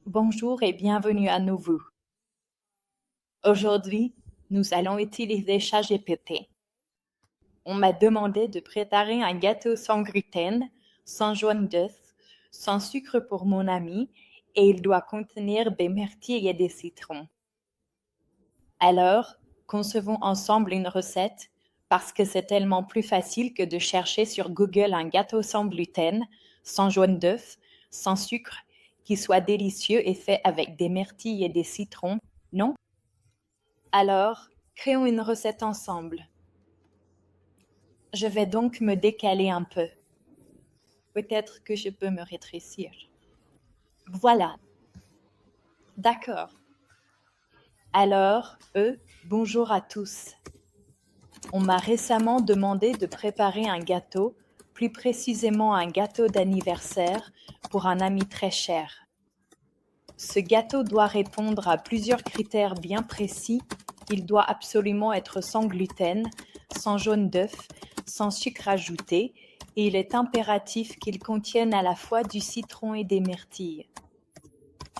Bonjour et bienvenue à nouveau. Aujourd'hui, nous allons utiliser ChatGPT. On m'a demandé de préparer un gâteau sans gluten, sans jaune d'œuf, sans sucre pour mon ami et il doit contenir des myrtilles et des citrons. Alors, concevons ensemble une recette parce que c'est tellement plus facile que de chercher sur Google un gâteau sans gluten, sans jaune d'œuf, sans sucre, qui soit délicieux et fait avec des myrtilles et des citrons, non? Alors, créons une recette ensemble. Je vais donc me décaler un peu. Peut-être que je peux me rétrécir. Voilà. D'accord. Alors, bonjour à tous. On m'a récemment demandé de préparer un gâteau, plus précisément un gâteau d'anniversaire, pour un ami très cher. Ce gâteau doit répondre à plusieurs critères bien précis. Il doit absolument être sans gluten, sans jaune d'œuf, sans sucre ajouté, et il est impératif qu'il contienne à la fois du citron et des myrtilles.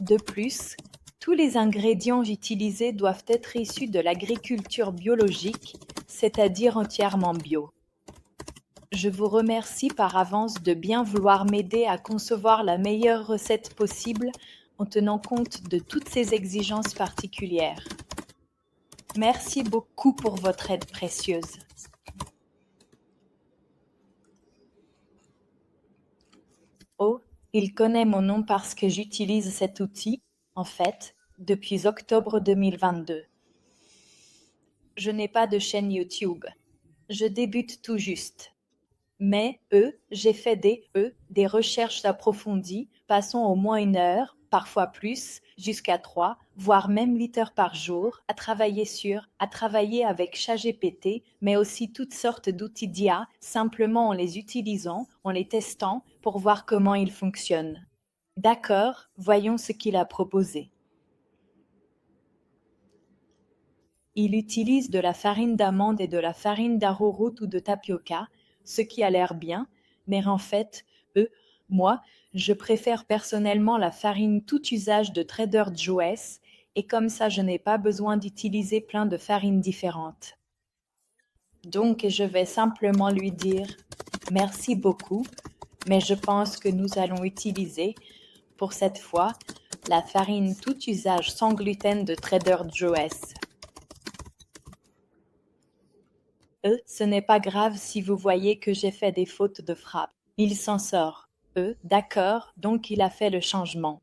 De plus, tous les ingrédients utilisés doivent être issus de l'agriculture biologique, c'est-à-dire entièrement bio. Je vous remercie par avance de bien vouloir m'aider à concevoir la meilleure recette possible en tenant compte de toutes ces exigences particulières. Merci beaucoup pour votre aide précieuse. Oh, il connaît mon nom parce que j'utilise cet outil, en fait, depuis octobre 2022. Je n'ai pas de chaîne YouTube. Je débute tout juste. Mais, j'ai fait des recherches approfondies, passant au moins 1 heure, parfois plus, jusqu'à 3, voire même 8 heures par jour, à travailler avec ChatGPT, mais aussi toutes sortes d'outils d'IA, simplement en les utilisant, en les testant, pour voir comment ils fonctionnent. D'accord, voyons ce qu'il a proposé. Il utilise de la farine d'amande et de la farine d'arrowroot ou de tapioca, ce qui a l'air bien, mais en fait, moi, je préfère personnellement la farine tout usage de Trader Joe's et comme ça je n'ai pas besoin d'utiliser plein de farines différentes. Donc je vais simplement lui dire merci beaucoup, mais je pense que nous allons utiliser, pour cette fois, la farine tout usage sans gluten de Trader Joe's. Ce n'est pas grave si vous voyez que j'ai fait des fautes de frappe. Il s'en sort. D'accord, donc il a fait le changement.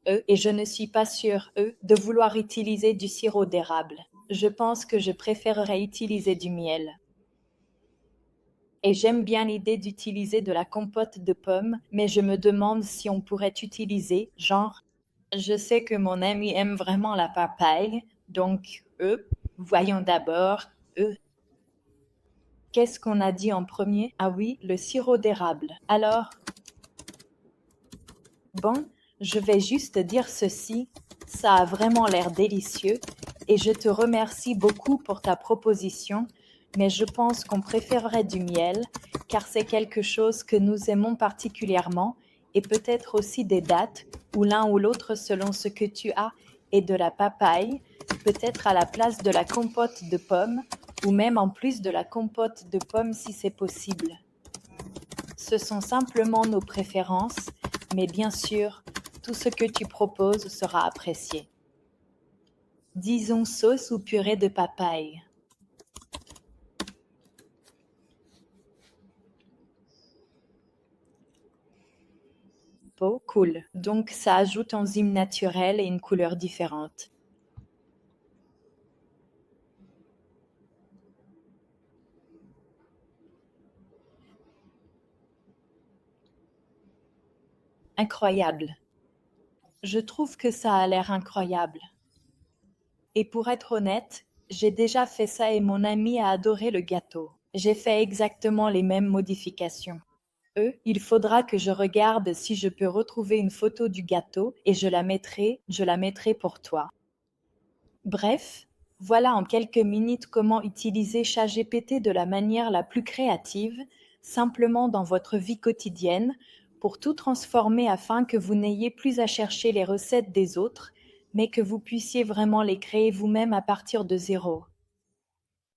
Et je ne suis pas sûre, de vouloir utiliser du sirop d'érable. Je pense que je préférerais utiliser du miel. Et j'aime bien l'idée d'utiliser de la compote de pommes, mais je me demande si on pourrait utiliser, genre, je sais que mon ami aime vraiment la papaye, donc, voyons d'abord, qu'est-ce qu'on a dit en premier? Ah oui, le sirop d'érable. Alors, bon, je vais juste dire ceci, ça a vraiment l'air délicieux et je te remercie beaucoup pour ta proposition, mais je pense qu'on préférerait du miel car c'est quelque chose que nous aimons particulièrement et peut-être aussi des dattes ou l'un ou l'autre selon ce que tu as et de la papaye, peut-être à la place de la compote de pommes ou même en plus de la compote de pommes si c'est possible. Ce sont simplement nos préférences, mais bien sûr, tout ce que tu proposes sera apprécié. Disons sauce ou purée de papaye. Oh, cool. Donc ça ajoute enzymes naturelles et une couleur différente. Incroyable. Je trouve que ça a l'air incroyable. Et pour être honnête, j'ai déjà fait ça et mon ami a adoré le gâteau. J'ai fait exactement les mêmes modifications. Il faudra que je regarde si je peux retrouver une photo du gâteau et je la mettrai pour toi. Bref, voilà en quelques minutes comment utiliser ChatGPT de la manière la plus créative, simplement dans votre vie quotidienne, pour tout transformer afin que vous n'ayez plus à chercher les recettes des autres, mais que vous puissiez vraiment les créer vous-même à partir de zéro.